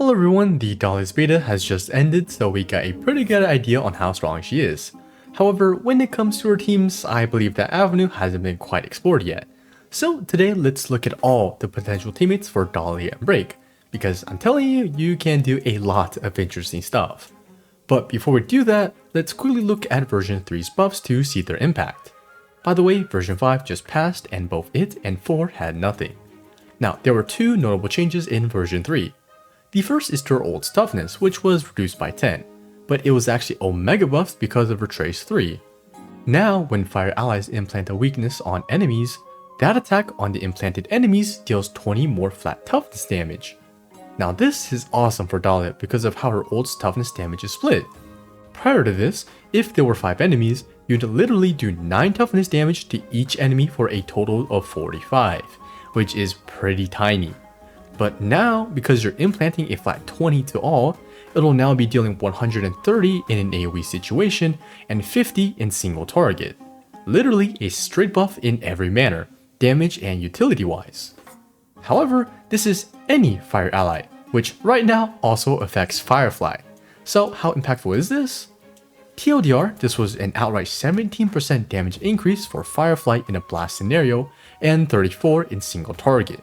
Hello everyone, the Dahlia's beta has just ended, so we got a pretty good idea on how strong she is. However, when it comes to her teams, I believe that avenue hasn't been quite explored yet. So today let's look at all the potential teammates for Dahlia and Break, because I'm telling you, you can do a lot of interesting stuff. But before we do that, let's quickly look at version 3's buffs to see their impact. By the way, version 5 just passed and both it and 4 had nothing. Now, there were two notable changes in version 3. The first is to her ult's toughness, which was reduced by 10, but it was actually omega buffed because of her Trace 3. Now, when fire allies implant a weakness on enemies, that attack on the implanted enemies deals 20 more flat toughness damage. Now this is awesome for Dahlia because of how her ult's toughness damage is split. Prior to this, if there were 5 enemies, you'd literally do 9 toughness damage to each enemy for a total of 45, which is pretty tiny. But now, because you're implanting a flat 20 to all, it'll now be dealing 130 in an AoE situation and 50 in single target. Literally a straight buff in every manner, damage and utility wise. However, this is any fire ally, which right now also affects Firefly. So how impactful is this? TLDR, this was an outright 17% damage increase for Firefly in a blast scenario and 34 in single target.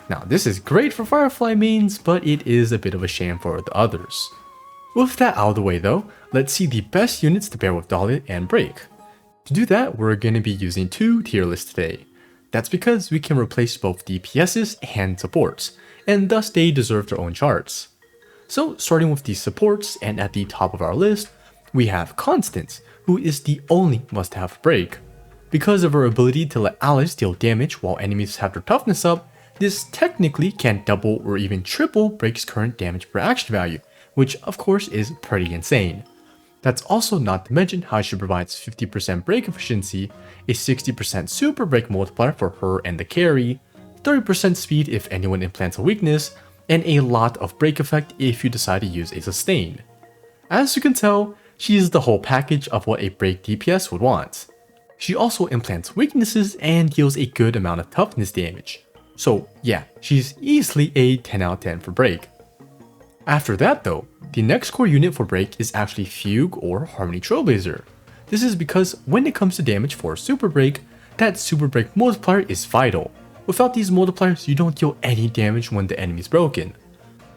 Now this is great for Firefly mains, but it is a bit of a shame for the others. With that out of the way though, let's see the best units to pair with Dahlia and Break. To do that, we're going to be using two tier lists today. That's because we can replace both DPSs and supports, and thus they deserve their own charts. So starting with the supports, and at the top of our list, we have Constance, who is the only must-have Break. Because of her ability to let allies deal damage while enemies have their toughness up, this technically can double or even triple Break's current damage per action value, which of course is pretty insane. That's also not to mention how she provides 50% break efficiency, a 60% super break multiplier for her and the carry, 30% speed if anyone implants a weakness, and a lot of break effect if you decide to use a sustain. As you can tell, she is the whole package of what a break DPS would want. She also implants weaknesses and deals a good amount of toughness damage. So yeah, she's easily a 10 out of 10 for Break. After that though, the next core unit for Break is actually Fugue or Harmony Trailblazer. This is because when it comes to damage for Super Break, that Super Break multiplier is vital. Without these multipliers, you don't deal any damage when the enemy is broken.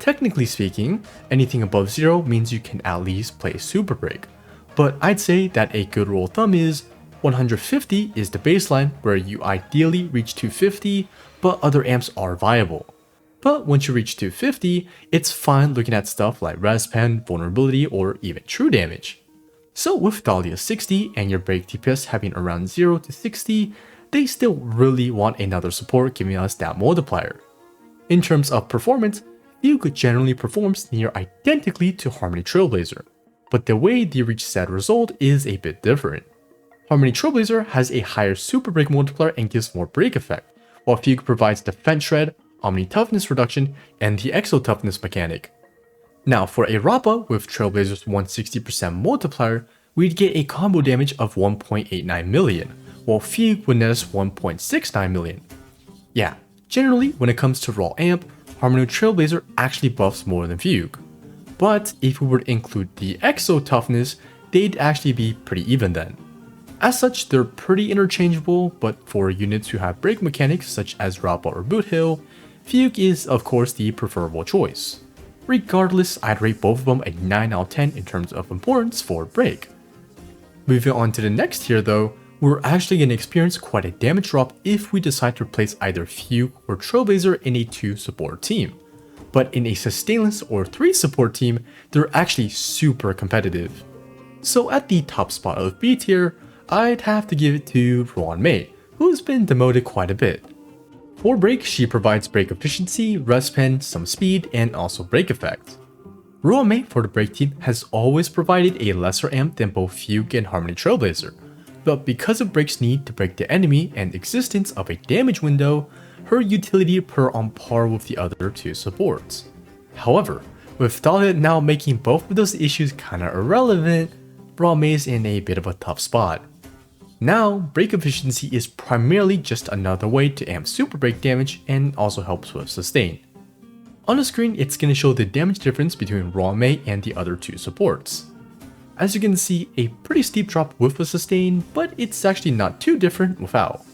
Technically speaking, anything above 0 means you can at least play Super Break, but I'd say that a good rule of thumb is 150 is the baseline where you ideally reach 250, but other amps are viable. But once you reach 250, it's fine looking at stuff like respen, vulnerability, or even true damage. So with Dahlia 60 and your break DPS having around 0 to 60, they still really want another support giving us that multiplier. In terms of performance, Fugue generally performs near identically to Harmony Trailblazer, but the way they reach said result is a bit different. Harmony Trailblazer has a higher super break multiplier and gives more break effect, while Fugue provides defense shred, omni toughness reduction, and the exo toughness mechanic. Now for a Rappa with Trailblazer's 160% multiplier, we'd get a combo damage of 1.89 million, while Fugue would net us 1.69 million. Yeah, generally when it comes to raw amp, Harmony Trailblazer actually buffs more than Fugue. But if we were to include the exo toughness, they'd actually be pretty even then. As such, they're pretty interchangeable, but for units who have break mechanics such as Rappa or Boot Hill, Fugue is of course the preferable choice. Regardless, I'd rate both of them a 9 out of 10 in terms of importance for break. Moving on to the next tier though, we're actually going to experience quite a damage drop if we decide to replace either Fugue or Trailblazer in a 2 support team. But in a sustainless or 3 support team, they're actually super competitive. So at the top spot of B tier, I'd have to give it to Ruan, who's been demoted quite a bit. For break, she provides break efficiency, respen, some speed, and also break effect. Ruan for the break team has always provided a lesser amp than both Fugue and Harmony Trailblazer, but because of break's need to break the enemy and existence of a damage window, her utility put her on par with the other 2 supports. However, with Dahlia now making both of those issues kinda irrelevant, Ruan is in a bit of a tough spot. Now, break efficiency is primarily just another way to amp super break damage and also helps with sustain. On the screen, it's going to show the damage difference between Ruan and the other two supports. As you can see, a pretty steep drop with a sustain, but it's actually not too different without.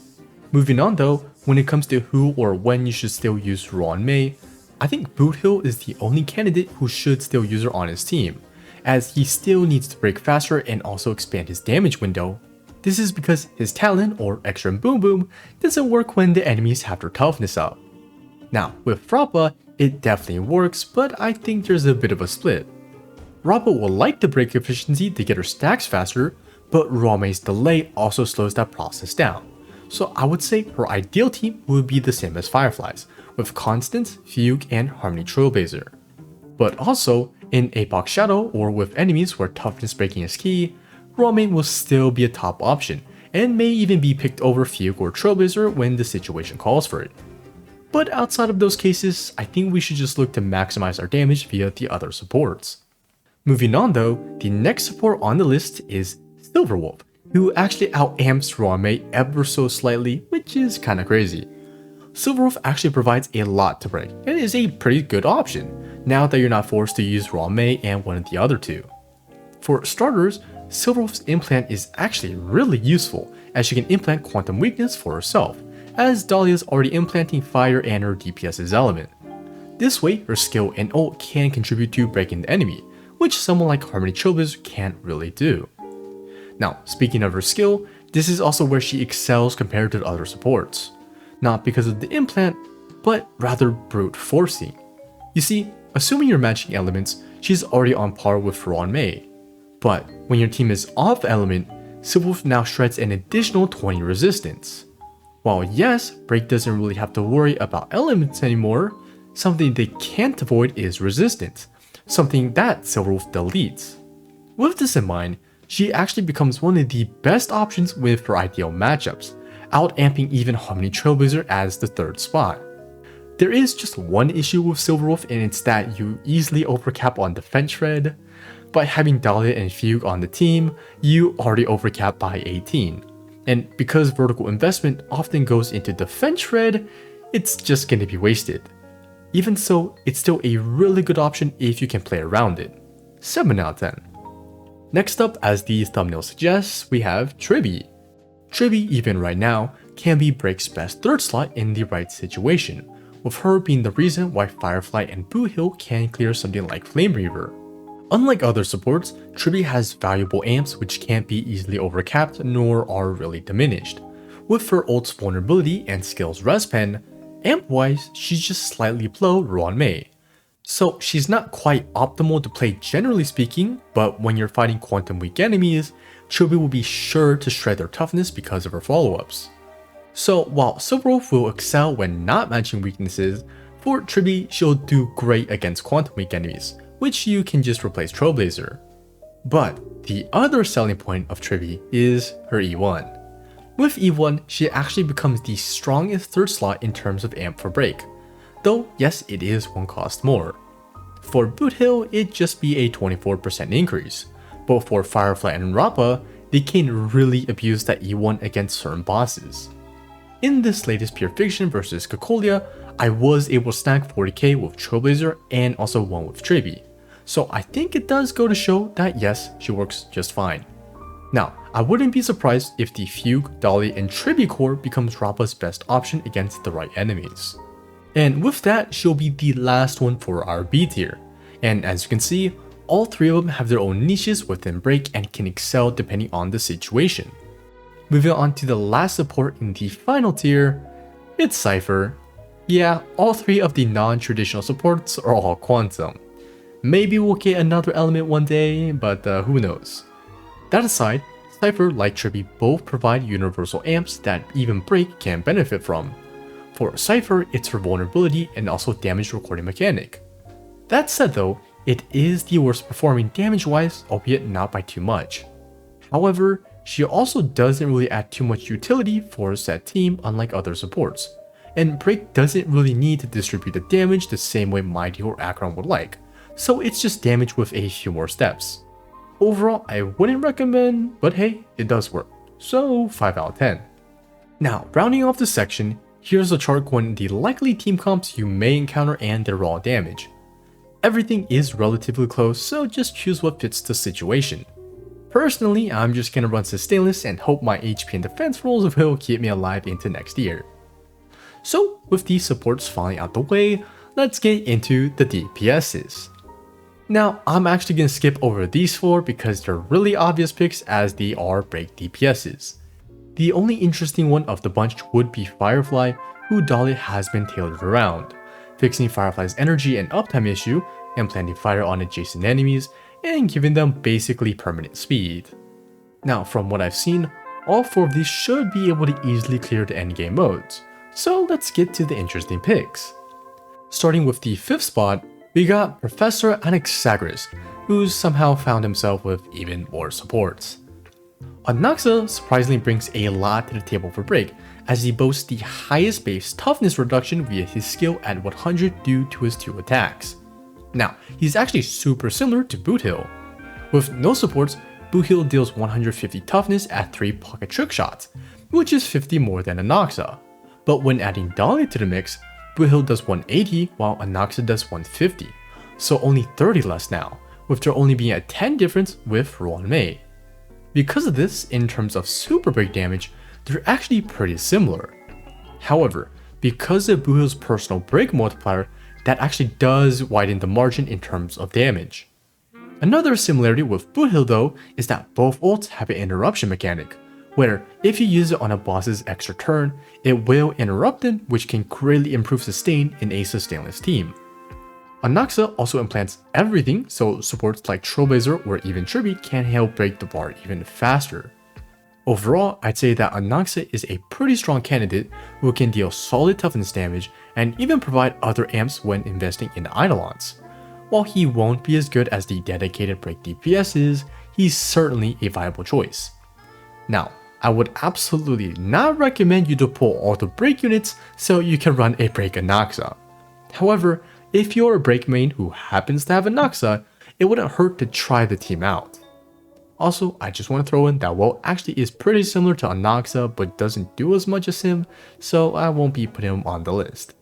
Moving on though, when it comes to who or when you should still use Ruan, I think Boothill is the only candidate who should still use her on his team, as he still needs to break faster and also expand his damage window. This is because his talent, or extra boom boom, doesn't work when the enemies have their toughness up. Now, with Rappa, it definitely works, but I think there's a bit of a split. Rappa will like the break efficiency to get her stacks faster, but Ruan's delay also slows that process down. So I would say her ideal team would be the same as Firefly's, with Constance, Fugue, and Harmony Trailblazer. But also, in Apoc Shadow or with enemies where toughness breaking is key, Ruan will still be a top option, and may even be picked over Fugue or Trailblazer when the situation calls for it. But outside of those cases, I think we should just look to maximize our damage via the other supports. Moving on though, the next support on the list is Silverwolf, who actually out-amps Ruan ever so slightly, which is kinda crazy. Silverwolf actually provides a lot to break, and is a pretty good option, now that you're not forced to use Ruan and one of the other two. For starters, Silverwolf's implant is actually really useful, as she can implant Quantum Weakness for herself, as Dahlia is already implanting Fire and her DPS's element. This way, her skill and ult can contribute to breaking the enemy, which someone like Harmony Trailblazer can't really do. Now, speaking of her skill, this is also where she excels compared to the other supports. Not because of the implant, but rather brute forcing. You see, assuming you're matching elements, she's already on par with Ruan. But when your team is off element, Silverwolf now shreds an additional 20 resistance. While yes, break doesn't really have to worry about elements anymore, something they can't avoid is resistance, something that Silverwolf deletes. With this in mind, she actually becomes one of the best options with her ideal matchups, out-amping even Harmony Trailblazer as the third spot. There is just one issue with Silverwolf, and it's that you easily overcap on defense shred. By having Dahlia and Fugue on the team, you already overcap by 18. And because vertical investment often goes into defense shred, it's just going to be wasted. Even so, it's still a really good option if you can play around it. 7 out of 10. Next up, as the thumbnail suggests, we have Tribbie. Tribbie, even right now, can be Break's best third slot in the right situation, with her being the reason why Firefly and Boothill can clear something like Flame Reaver. Unlike other supports, Tribbie has valuable amps which can't be easily overcapped nor are really diminished. With her ult's vulnerability and skills respen, amp-wise, she's just slightly below Ruan. So she's not quite optimal to play generally speaking, but when you're fighting quantum weak enemies, Tribbie will be sure to shred their toughness because of her follow-ups. So while Silverwolf will excel when not matching weaknesses, for Tribbie she'll do great against quantum weak enemies, which you can just replace Trailblazer. But the other selling point of Tribbie is her E1. With E1, she actually becomes the strongest third slot in terms of amp for break, though yes, it is one cost more. For Boothill, it'd just be a 24% increase, but for Firefly and Rappa, they can really abuse that E1 against certain bosses. In this latest Pure Fiction vs Cocolia, I was able to stack 40k with Trailblazer and also one with Tribbie, so I think it does go to show that yes, she works just fine. Now, I wouldn't be surprised if the Fugue, Dahlia, and Tribbie core becomes Rappa's best option against the right enemies. And with that, she'll be the last one for our B tier, and as you can see, all three of them have their own niches within break and can excel depending on the situation. Moving on to the last support in the final tier, it's Cypher. Yeah, all three of the non-traditional supports are all quantum. Maybe we'll get another element one day, but who knows. That aside, Cypher like Tribbie both provide universal amps that even break can benefit from. For Cypher, it's her vulnerability and also damage recording mechanic. That said though, it is the worst performing damage-wise, albeit not by too much. However, she also doesn't really add too much utility for a set team unlike other supports, and break doesn't really need to distribute the damage the same way Mighty or Acheron would like, so it's just damage with a few more steps. Overall, I wouldn't recommend, but hey, it does work, so 5 out of 10. Now, rounding off this section, Here's a chart showing the likely team comps you may encounter and their raw damage. Everything is relatively close, so just choose what fits the situation. Personally, I'm just gonna run Sustainless and hope my HP and defense rolls will keep me alive into next year. So, with these supports finally out the way, let's get into the DPSs. Now, I'm actually gonna skip over these 4 because they're really obvious picks as they are break DPSs. The only interesting one of the bunch would be Firefly, who Dahlia has been tailored around, fixing Firefly's energy and uptime issue, and planting fire on adjacent enemies, and giving them basically permanent speed. Now, from what I've seen, all 4 of these should be able to easily clear the endgame modes, so let's get to the interesting picks. Starting with the 5th spot, we got Professor Anaxa, who's somehow found himself with even more supports. Anaxa surprisingly brings a lot to the table for break, as he boasts the highest base toughness reduction via his skill at 100 due to his 2 attacks. Now, he's actually super similar to Boothill. With no supports, Boothill deals 150 toughness at 3 pocket trick shots, which is 50 more than Anaxa. But when adding Dahlia to the mix, Boothill does 180 while Anaxa does 150, so only 30 less now, with there only being a 10 difference with Ruan Mei. Because of this, in terms of super break damage, they're actually pretty similar. However, because of Boothill's personal break multiplier, that actually does widen the margin in terms of damage. Another similarity with Boothill though is that both ults have an interruption mechanic, where if you use it on a boss's extra turn, it will interrupt them, which can greatly improve sustain in a sustainless team. Anaxa also implants everything, so supports like Trailblazer or even Tribbie can help break the bar even faster. Overall, I'd say that Anaxa is a pretty strong candidate who can deal solid toughness damage and even provide other amps when investing in Eidolons. While he won't be as good as the dedicated break DPSs, he's certainly a viable choice. Now, I would absolutely not recommend you to pull all the break units so you can run a break Anaxa. However, if you're a break main who happens to have Anaxa, it wouldn't hurt to try the team out. Also, I just want to throw in that Woe actually is pretty similar to Anaxa but doesn't do as much as him, so I won't be putting him on the list.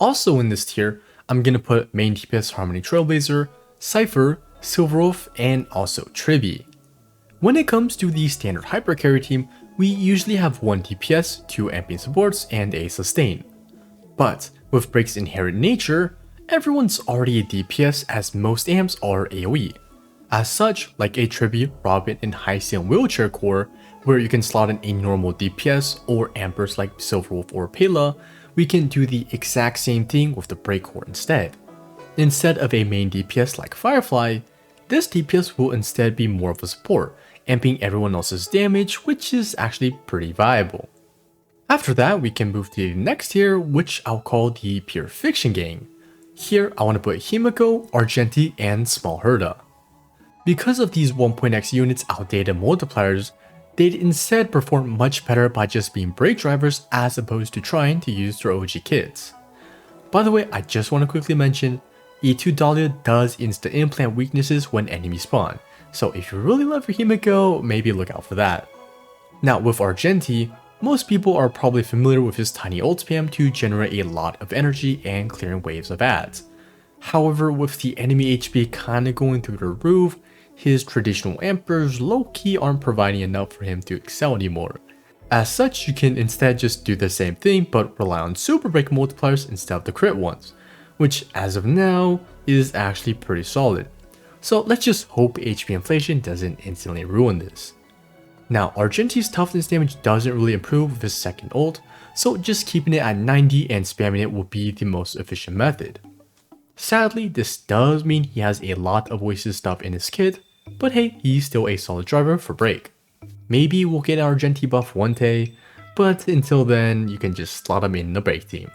Also in this tier, I'm gonna put main DPS Harmony Trailblazer, Cypher, Silverwolf, and also Tribbie. When it comes to the standard hyper carry team, we usually have 1 DPS, 2 amping supports, and a sustain. But with Break's inherent nature, everyone's already a DPS as most amps are AoE. As such, like a Tribbie, Robin, and High Ceiling Wheelchair Core, where you can slot in a normal DPS or ampers like Silverwolf or Pela, we can do the exact same thing with the Break Core instead. Instead of a main DPS like Firefly, this DPS will instead be more of a support, amping everyone else's damage, which is actually pretty viable. After that, we can move to the next tier, which I'll call the Pure Fiction Gang. Here, I want to put Himiko, Argenti, and Small Herda. Because of these 1.x units' outdated multipliers, they'd instead perform much better by just being break drivers as opposed to trying to use their OG kits. By the way, I just want to quickly mention, E2 Dahlia does insta-implant weaknesses when enemies spawn, so if you really love your Himiko, maybe look out for that. Now with Argenti, most people are probably familiar with his tiny ult spam to generate a lot of energy and clearing waves of ads. However, with the enemy HP kinda going through the roof, his traditional ampers low-key aren't providing enough for him to excel anymore. As such, you can instead just do the same thing but rely on super break multipliers instead of the crit ones, which as of now is actually pretty solid. So let's just hope HP inflation doesn't instantly ruin this. Now, Argenti's toughness damage doesn't really improve with his second ult, so just keeping it at 90 and spamming it will be the most efficient method. Sadly, this does mean he has a lot of wasted stuff in his kit, but hey, he's still a solid driver for break. Maybe we'll get an Argenti buff one day, but until then, you can just slot him in the break team.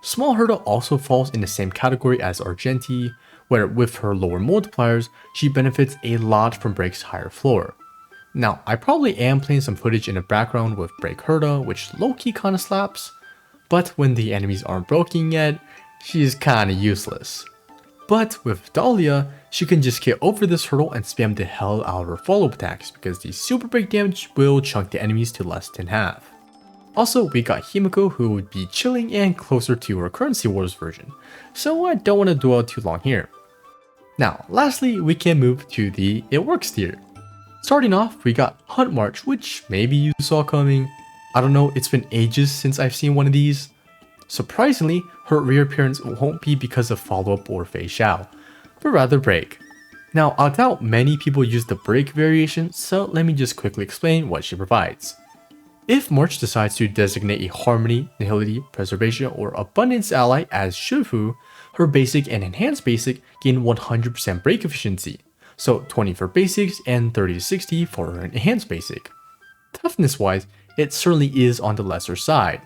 Small Herda also falls in the same category as Argenti, where with her lower multipliers, she benefits a lot from break's higher floor. Now, I probably am playing some footage in the background with break Herda, which low-key kinda slaps, but when the enemies aren't broken yet, she's kinda useless. But with Dahlia, she can just get over this hurdle and spam the hell out of her follow-up attacks because the super break damage will chunk the enemies to less than half. Also, we got Himiko, who would be chilling and closer to her Currency Wars version, so I don't want to dwell too long here. Now, lastly, we can move to the It Works tier. Starting off, we got Hunt March, which maybe you saw coming. I don't know, it's been ages since I've seen one of these. Surprisingly, her reappearance won't be because of follow-up or Fei Xiao, but rather break. Now, I doubt many people use the break variation, so let me just quickly explain what she provides. If March decides to designate a Harmony, Nihility, Preservation, or Abundance ally as Shifu, her basic and enhanced basic gain 100% break efficiency, so 20 for basics and 30 to 60 for her enhanced basic. Toughness wise, it certainly is on the lesser side,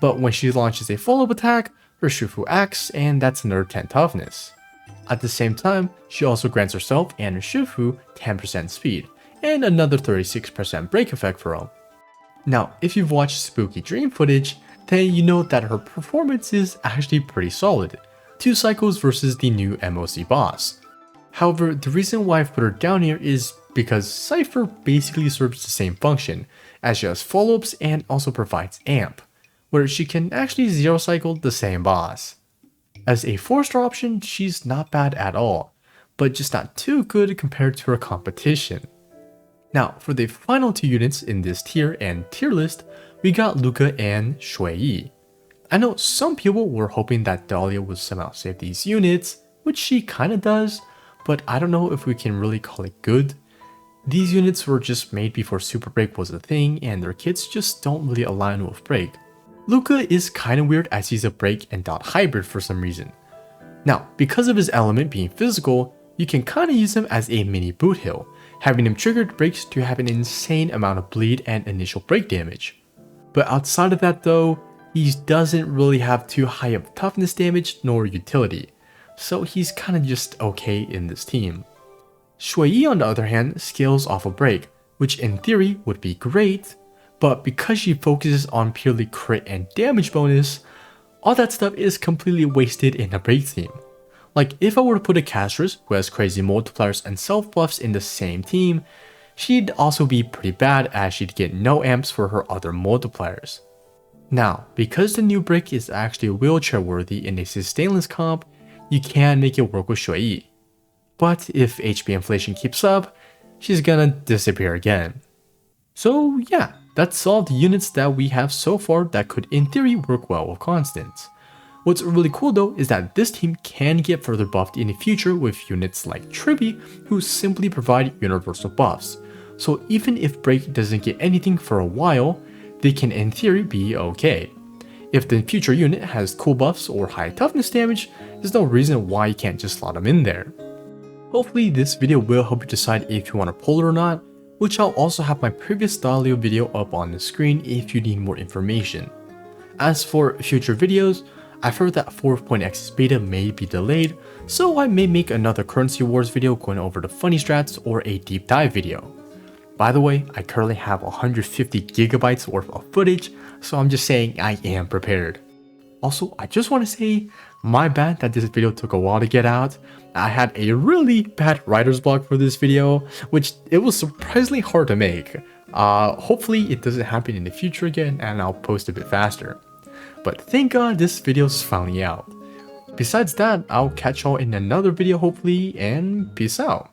but when she launches a follow-up attack, her Shifu acts and that's another 10 toughness. At the same time, she also grants herself and her Shifu 10% speed, and another 36% break effect for them. Now, if you've watched Spooky Dream footage, then you know that her performance is actually pretty solid, 2 cycles versus the new MOC boss. However, the reason why I've put her down here is because Cypher basically serves the same function, as she has follow-ups and also provides amp, where she can actually 0 cycle the same boss. As a 4-star option, she's not bad at all, but just not too good compared to her competition. Now, for the final 2 units in this tier and tier list, we got Luka and Xueyi. I know some people were hoping that Dahlia would somehow save these units, which she kinda does, but I don't know if we can really call it good. These units were just made before Super Break was a thing, and their kits just don't really align with Break. Luka is kinda weird as he's a Break and Dot hybrid for some reason. Now, because of his element being physical, you can kinda use him as a mini boot hill, having him triggered breaks to have an insane amount of bleed and initial break damage. But outside of that though, he doesn't really have too high of toughness damage nor utility, so he's kinda just okay in this team. Xueyi on the other hand scales off a break, which in theory would be great, but because she focuses on purely crit and damage bonus, all that stuff is completely wasted in a break team. Like, if I were to put a castress who has crazy multipliers and self buffs in the same team, she'd also be pretty bad as she'd get no amps for her other multipliers. Now, because the new break is actually wheelchair worthy in a sustainless comp, you can make it work with Xueyi. But if HP inflation keeps up, she's gonna disappear again. So yeah, that's all the units that we have so far that could in theory work well with Constance. What's really cool though is that this team can get further buffed in the future with units like Tribbie, who simply provide universal buffs. So even if Break doesn't get anything for a while, they can in theory be okay. If the future unit has cool buffs or high toughness damage, there's no reason why you can't just slot them in there. Hopefully this video will help you decide if you want to pull it or not, which I'll also have my previous Dahlia video up on the screen if you need more information. As for future videos, I've heard that 4.x's beta may be delayed, so I may make another Currency Wars video going over the funny strats or a deep dive video. By the way, I currently have 150 gigabytes worth of footage, so I'm just saying I am prepared. Also, I just want to say, my bad that this video took a while to get out. I had a really bad writer's block for this video, which it was surprisingly hard to make. Hopefully it doesn't happen in the future again and I'll post a bit faster. But thank God this video's finally out. Besides that, I'll catch y'all in another video hopefully, and peace out.